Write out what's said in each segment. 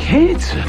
Cancer.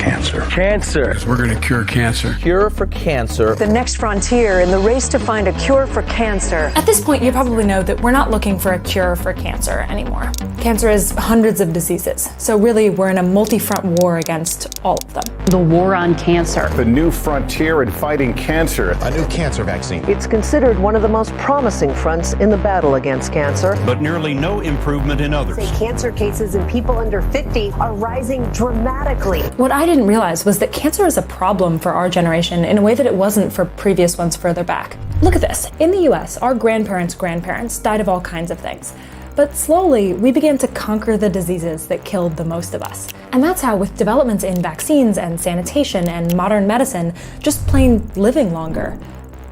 Cancer. We're going to cure cancer. Cure for cancer. The next frontier in the race to find a cure for cancer. At this point, you probably know that we're not looking for a cure for cancer anymore. Cancer is hundreds of diseases, so really we're in a multi-front war against all of them. The war on cancer. The new frontier in fighting cancer. A new cancer vaccine. It's considered one of the most promising fronts in the battle against cancer. But nearly no improvement in others. Cancer cases in people under 50 are rising dramatically. What I didn't realize was that cancer is a problem for our generation in a way that it wasn't for previous ones further back. Look at this. In the US, our grandparents' grandparents died of all kinds of things. But slowly, we began to conquer the diseases that killed the most of us. And that's how, with developments in vaccines and sanitation and modern medicine, just plain living longer,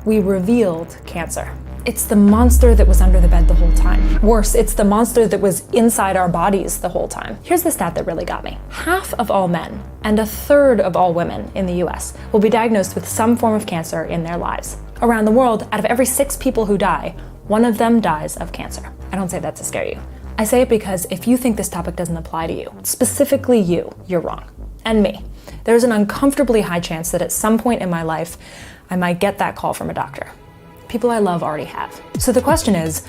we revealed cancer. It's the monster that was under the bed the whole time. Worse, it's the monster that was inside our bodies the whole time. Here's the stat that really got me. Half of all men and a third of all women in the US will be diagnosed with some form of cancer in their lives. Around the world, out of every 6 people who die, 1 of them dies of cancer. I don't say that to scare you. I say it because if you think this topic doesn't apply to you, specifically you're wrong. And me. There's an uncomfortably high chance that at some point in my life, I might get that call from a doctor. People I love already have. So the question is,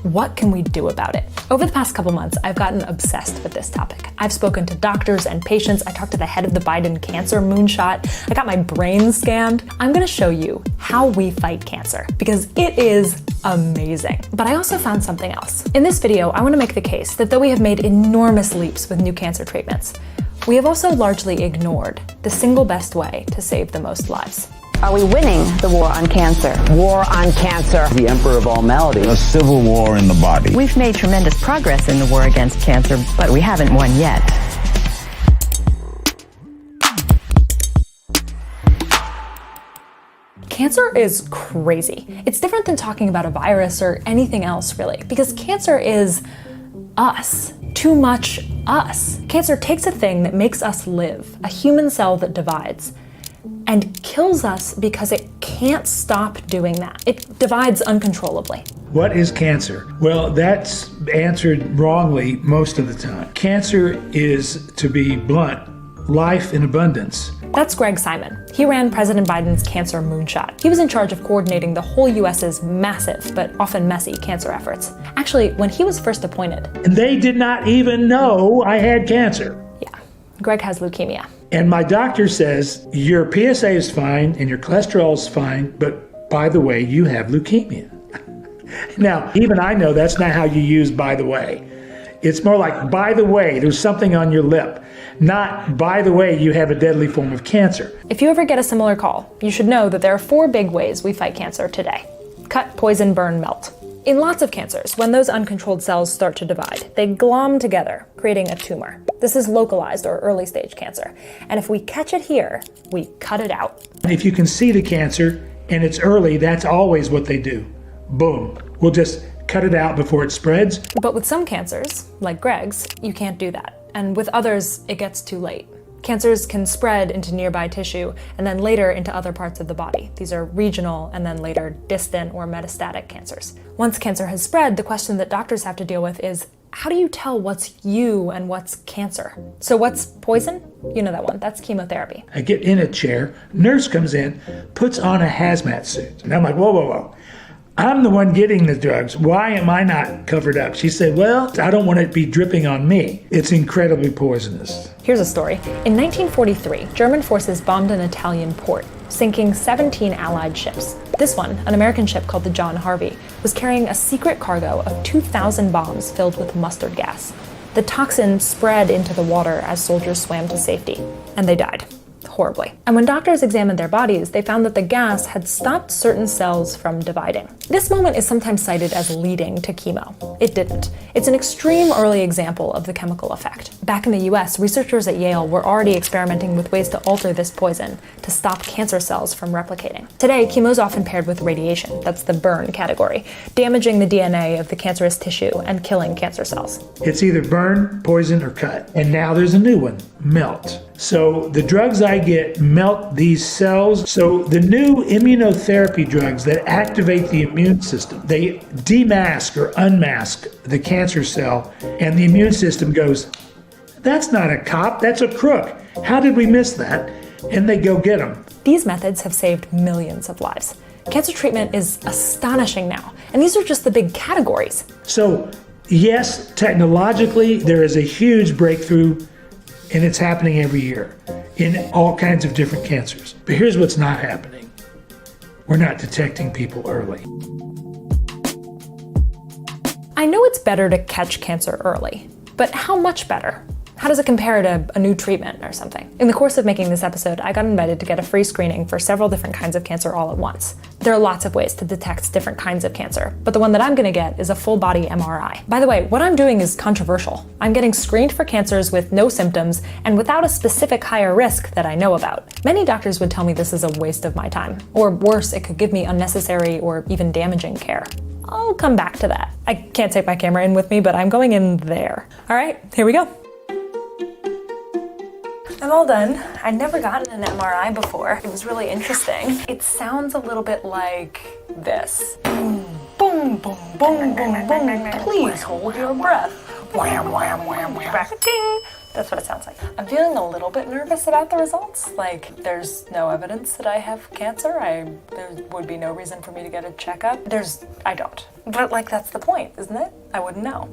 what can we do about it? Over the past couple months, I've gotten obsessed with this topic. I've spoken to doctors and patients. I talked to the head of the Biden cancer moonshot. I got my brain scanned. I'm gonna show you how we fight cancer because it is amazing. But I also found something else. In this video, I wanna make the case that though we have made enormous leaps with new cancer treatments, we have also largely ignored the single best way to save the most lives. Are we winning the war on cancer? War on cancer. The emperor of all maladies. A civil war in the body. We've made tremendous progress in the war against cancer, but we haven't won yet. Cancer is crazy. It's different than talking about a virus or anything else, really, because cancer is us. Too much us. Cancer takes a thing that makes us live, a human cell that divides, and kills us because it can't stop doing that. It divides uncontrollably. What is cancer? Well, that's answered wrongly most of the time. Cancer is, to be blunt, life in abundance. That's Greg Simon. He ran President Biden's cancer moonshot. He was in charge of coordinating the whole US's massive, but often messy, cancer efforts. Actually, when he was first appointed, And they did not even know I had cancer. yeah, Greg has leukemia. And my doctor says, your PSA is fine and your cholesterol is fine, but by the way, you have leukemia. Now, even I know that's not how you use by the way. It's more like, by the way, there's something on your lip. Not, by the way, you have a deadly form of cancer. If you ever get a similar call, you should know that there are 4 big ways we fight cancer today. Cut, poison, burn, melt. In lots of cancers, when those uncontrolled cells start to divide, they glom together, creating a tumor. This is localized or early stage cancer. And if we catch it here, we cut it out. If you can see the cancer and it's early, that's always what they do. Boom. We'll just cut it out before it spreads. But with some cancers, like Greg's, you can't do that. And with others, it gets too late. Cancers can spread into nearby tissue and then later into other parts of the body. These are regional and then later distant or metastatic cancers. Once cancer has spread, the question that doctors have to deal with is, how do you tell what's you and what's cancer? So what's poison? You know that one, that's chemotherapy. I get in a chair, nurse comes in, puts on a hazmat suit. And I'm like, whoa, whoa, whoa. I'm the one getting the drugs. Why am I not covered up? She said, well, I don't want it to be dripping on me. It's incredibly poisonous. Here's a story. In 1943, German forces bombed an Italian port, sinking 17 Allied ships. This one, an American ship called the John Harvey, was carrying a secret cargo of 2,000 bombs filled with mustard gas. The toxin spread into the water as soldiers swam to safety, and they died. Horribly. And when doctors examined their bodies, they found that the gas had stopped certain cells from dividing. This moment is sometimes cited as leading to chemo. It didn't. It's an extreme early example of the chemical effect. Back in the US, researchers at Yale were already experimenting with ways to alter this poison to stop cancer cells from replicating. Today, chemo is often paired with radiation, that's the burn category, damaging the DNA of the cancerous tissue and killing cancer cells. It's either burn, poison, or cut. And now there's a new one, melt. So the drugs I get melt these cells. So the new immunotherapy drugs that activate the immune system, they demask or unmask the cancer cell, and the immune system goes, That's not a cop, that's a crook. How did we miss that? And they go get them. These methods have saved millions of lives. Cancer treatment is astonishing now, and these are just the big categories. So, yes, technologically, there is a huge breakthrough, and it's happening every year in all kinds of different cancers. But here's what's not happening. We're not detecting people early. I know it's better to catch cancer early, but how much better? How does it compare to a new treatment or something? In the course of making this episode, I got invited to get a free screening for several different kinds of cancer all at once. There are lots of ways to detect different kinds of cancer, but the one that I'm gonna get is a full body MRI. By the way, what I'm doing is controversial. I'm getting screened for cancers with no symptoms and without a specific higher risk that I know about. Many doctors would tell me this is a waste of my time, or worse, it could give me unnecessary or even damaging care. I'll come back to that. I can't take my camera in with me, but I'm going in there. All right, here we go. I'm all done. I'd never gotten an MRI before. It was really interesting. It sounds a little bit like this. Boom, boom, boom, boom, boom, boom. Please hold your breath. Wham, wham, wham, wham. Ding. That's what it sounds like. I'm feeling a little bit nervous about the results. Like, there's no evidence that I have cancer. There would be no reason for me to get a checkup. I don't. But like, that's the point, isn't it? I wouldn't know.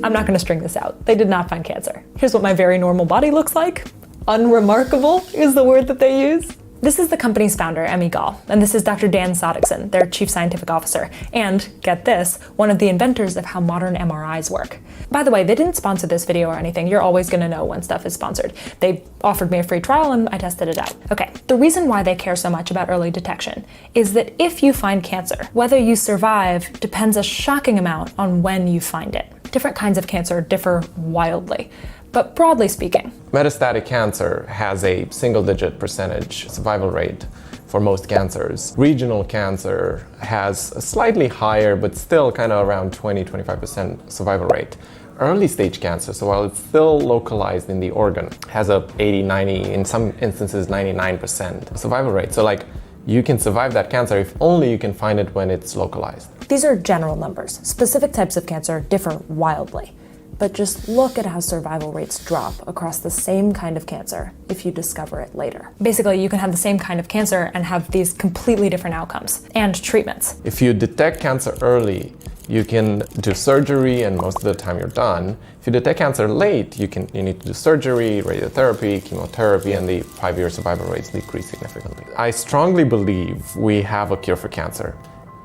I'm not gonna string this out. They did not find cancer. Here's what my very normal body looks like. Unremarkable is the word that they use. This is the company's founder, Emmy Gall, and this is Dr. Dan Sodikson, their chief scientific officer, and, get this, one of the inventors of how modern MRIs work. By the way, they didn't sponsor this video or anything. You're always gonna know when stuff is sponsored. They offered me a free trial and I tested it out. Okay, the reason why they care so much about early detection is that if you find cancer, whether you survive depends a shocking amount on when you find it. Different kinds of cancer differ wildly. But broadly speaking, metastatic cancer has a single-digit percentage survival rate for most cancers. Regional cancer has a slightly higher, but still kind of around 20-25% survival rate. Early stage cancer, so while it's still localized in the organ, has a 80-90, in some instances 99% survival rate. So like, you can survive that cancer if only you can find it when it's localized. These are general numbers. Specific types of cancer differ wildly. But just look at how survival rates drop across the same kind of cancer if you discover it later. Basically, you can have the same kind of cancer and have these completely different outcomes and treatments. If you detect cancer early, you can do surgery and most of the time you're done. If you detect cancer late, you need to do surgery, radiotherapy, chemotherapy, and the 5-year survival rates decrease significantly. I strongly believe we have a cure for cancer.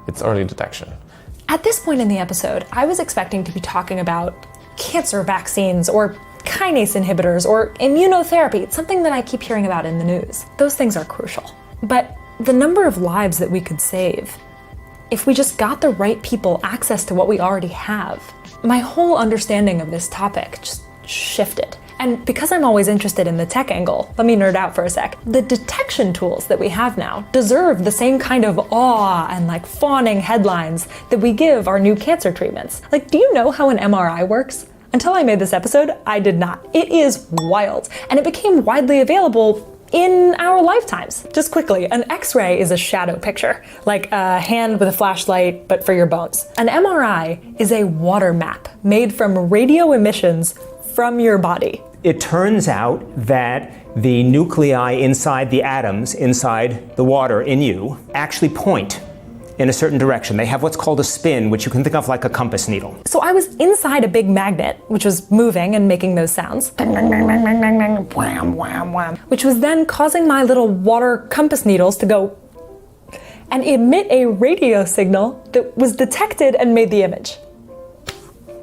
It's early detection. At this point in the episode, I was expecting to be talking about cancer vaccines or kinase inhibitors or immunotherapy. It's something that I keep hearing about in the news. Those things are crucial. But the number of lives that we could save, if we just got the right people access to what we already have, my whole understanding of this topic just shifted. And because I'm always interested in the tech angle, let me nerd out for a sec. The detection tools that we have now deserve the same kind of awe and like fawning headlines that we give our new cancer treatments. Like, do you know how an MRI works? Until I made this episode, I did not. It is wild, and it became widely available in our lifetimes. Just quickly, an X-ray is a shadow picture, like a hand with a flashlight, but for your bones. An MRI is a water map made from radio emissions from your body. It turns out that the nuclei inside the atoms, inside the water in you, actually point in a certain direction. They have what's called a spin, which you can think of like a compass needle. So I was inside a big magnet, which was moving and making those sounds, which was then causing my little water compass needles to go and emit a radio signal that was detected and made the image.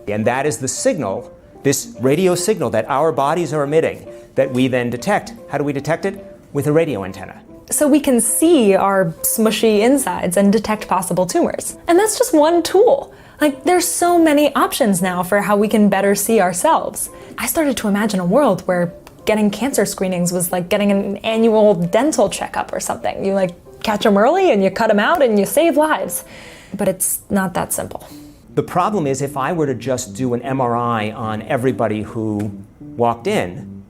And that is the signal, this radio signal that our bodies are emitting, that we then detect. How do we detect it? With a radio antenna. So we can see our smushy insides and detect possible tumors. And that's just one tool. Like, there's so many options now for how we can better see ourselves. I started to imagine a world where getting cancer screenings was like getting an annual dental checkup or something. You like catch them early and you cut them out and you save lives. But it's not that simple. The problem is, if I were to just do an MRI on everybody who walked in,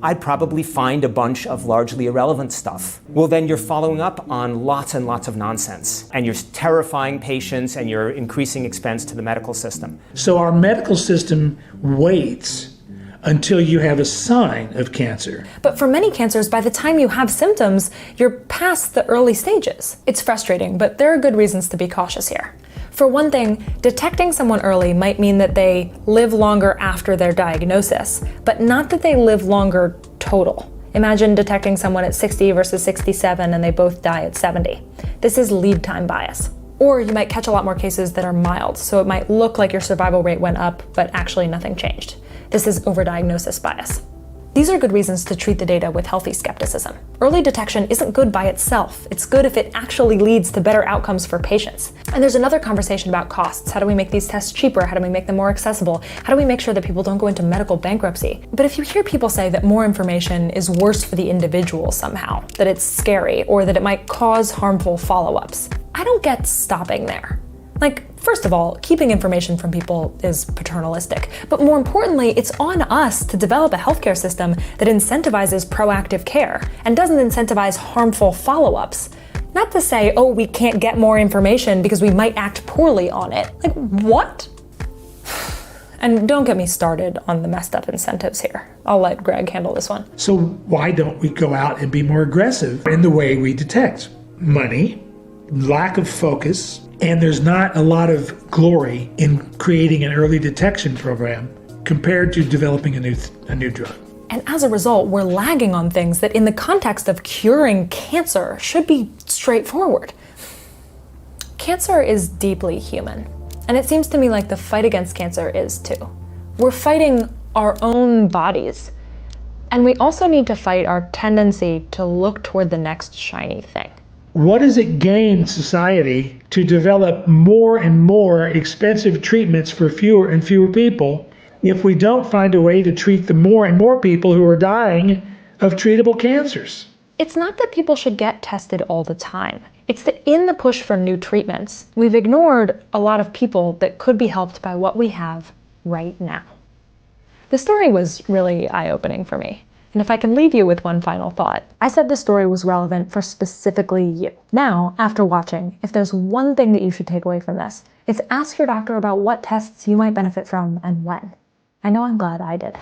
I'd probably find a bunch of largely irrelevant stuff. Well, then you're following up on lots and lots of nonsense, and you're terrifying patients, and you're increasing expense to the medical system. So our medical system waits until you have a sign of cancer. But for many cancers, by the time you have symptoms, you're past the early stages. It's frustrating, but there are good reasons to be cautious here. For one thing, detecting someone early might mean that they live longer after their diagnosis, but not that they live longer total. Imagine detecting someone at 60 versus 67 and they both die at 70. This is lead time bias. Or you might catch a lot more cases that are mild, so it might look like your survival rate went up, but actually nothing changed. This is overdiagnosis bias. These are good reasons to treat the data with healthy skepticism. Early detection isn't good by itself. It's good if it actually leads to better outcomes for patients. And there's another conversation about costs. How do we make these tests cheaper? How do we make them more accessible? How do we make sure that people don't go into medical bankruptcy? But if you hear people say that more information is worse for the individual somehow, that it's scary, or that it might cause harmful follow-ups, I don't get stopping there. Like, first of all, keeping information from people is paternalistic. But more importantly, it's on us to develop a healthcare system that incentivizes proactive care and doesn't incentivize harmful follow-ups. Not to say, oh, we can't get more information because we might act poorly on it. Like, what? And don't get me started on the messed up incentives here. I'll let Greg handle this one. So why don't we go out and be more aggressive in the way we detect? Money, lack of focus, and there's not a lot of glory in creating an early detection program compared to developing a new drug. And as a result, we're lagging on things that in the context of curing cancer should be straightforward. Cancer is deeply human, and it seems to me like the fight against cancer is too. We're fighting our own bodies, and we also need to fight our tendency to look toward the next shiny thing. What does it gain society to develop more and more expensive treatments for fewer and fewer people if we don't find a way to treat the more and more people who are dying of treatable cancers? It's not that people should get tested all the time. It's that in the push for new treatments, we've ignored a lot of people that could be helped by what we have right now. The story was really eye-opening for me. And if I can leave you with one final thought, I said this story was relevant for specifically you. Now, after watching, if there's one thing that you should take away from this, it's ask your doctor about what tests you might benefit from and when. I know I'm glad I did.